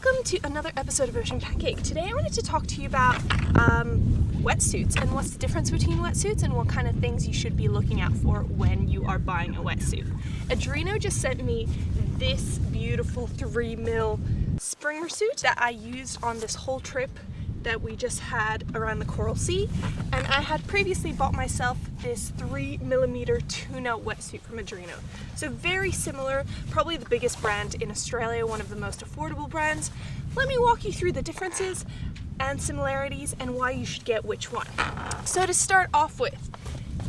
Welcome to another episode of Ocean Pancake. Today I wanted to talk to you about wetsuits and what's the difference between wetsuits and what kind of things you should be looking out for when you are buying a wetsuit. Adreno just sent me this beautiful 3mm Springer suit that I used on this whole trip that we just had around the Coral Sea, and I had previously bought myself this 3mm Tuna Wetsuit from Adreno. So very similar, probably the biggest brand in Australia, one of the most affordable brands. Let me walk you through the differences and similarities and why you should get which one. So to start off with,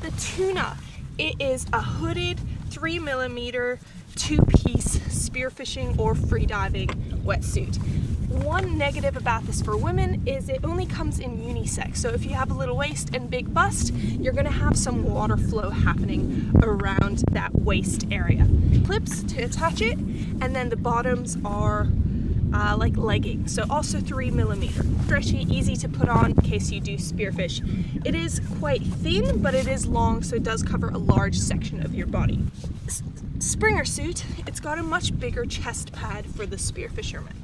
the Tuna, it is a hooded 3mm two-piece spearfishing or freediving wetsuit. One negative about this for women is it only comes in unisex. So if you have a little waist and big bust, you're gonna have some water flow happening around that waist area. Clips to attach it, and then the bottoms are like leggings, so also 3mm. Stretchy, easy to put on in case you do spearfish. It is quite thin, but it is long, so it does cover a large section of your body. Springer suit, it's got a much bigger chest pad for the spearfisherman.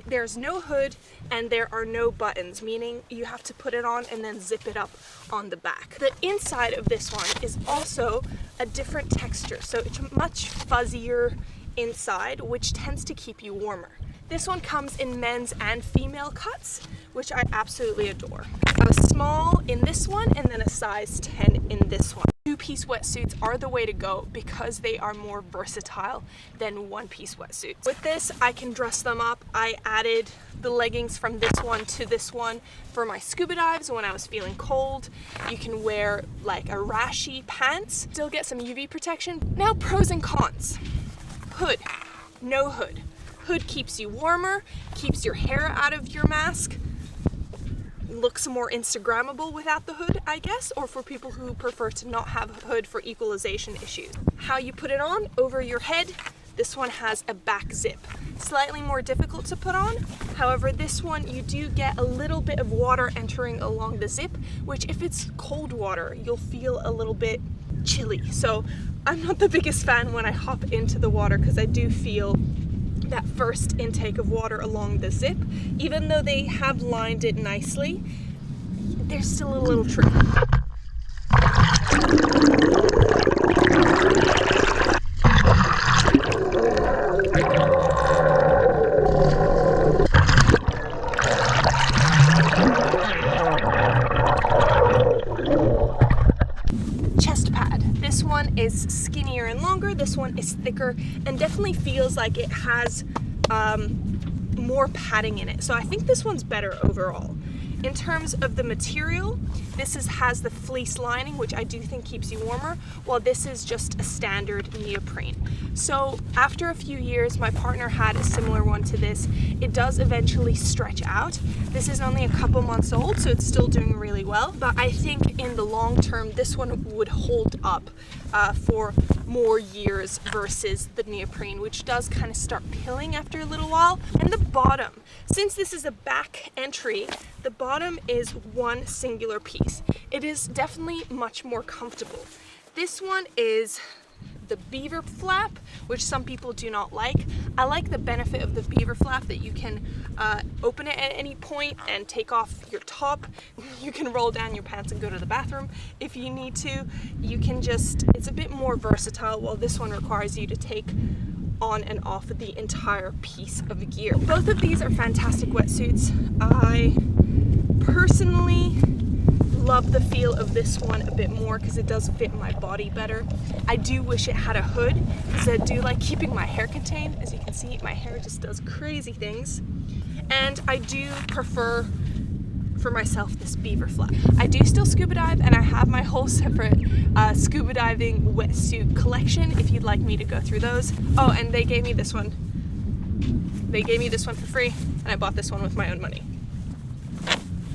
There's no hood and there are no buttons, meaning you have to put it on and then zip it up on the back. The inside of this one is also a different texture, so it's much fuzzier inside, which tends to keep you warmer. This one comes in men's and female cuts, which I absolutely adore. A small in this one and then a size 10 in this one. Two-piece wetsuits are the way to go because they are more versatile than one-piece wetsuits. With this, I can dress them up. I added the leggings from this one to this one for my scuba dives when I was feeling cold. You can wear like a rashy pants, still get some UV protection. Now, pros and cons. Hood, no hood. Hood keeps you warmer, keeps your hair out of your mask, looks more Instagrammable without the hood, I guess, or for people who prefer to not have a hood for equalization issues. How you put it on over your head, this one has a back zip. Slightly more difficult to put on. However, this one you do get a little bit of water entering along the zip, which if it's cold water, you'll feel a little bit chilly. So I'm not the biggest fan when I hop into the water because I do feel that first intake of water along the zip. Even though they have lined it nicely, there's still a little tricky. Chest pad. This one is skinnier and longer, this one is thicker and definitely feels like it has more padding in it. So I think this one's better overall. In terms of the material, this has the fleece lining, which I do think keeps you warmer, while this is just a standard neoprene. So after a few years, my partner had a similar one to this. It does eventually stretch out. This is only a couple months old, so it's still doing really well. But I think in the long term, this one would hold up for more years versus the neoprene, which does kind of start pilling after a little while. And the bottom, since this is a back entry, the bottom is one singular piece. It is definitely much more comfortable. This one is the beaver flap, which some people do not like. I like the benefit of the beaver flap that you can open it at any point and take off your top. You can roll down your pants and go to the bathroom if you need to. You can just, it's a bit more versatile, while this one requires you to take on and off the entire piece of gear. Both of these are fantastic wetsuits. I personally love the feel of this one a bit more because it does fit my body better. I do wish it had a hood because I do like keeping my hair contained. As you can see, my hair just does crazy things. And I do prefer for myself this beaver flap. I do still scuba dive and I have my whole separate scuba diving wetsuit collection if you'd like me to go through those. Oh, and they gave me this one. They gave me this one for free and I bought this one with my own money.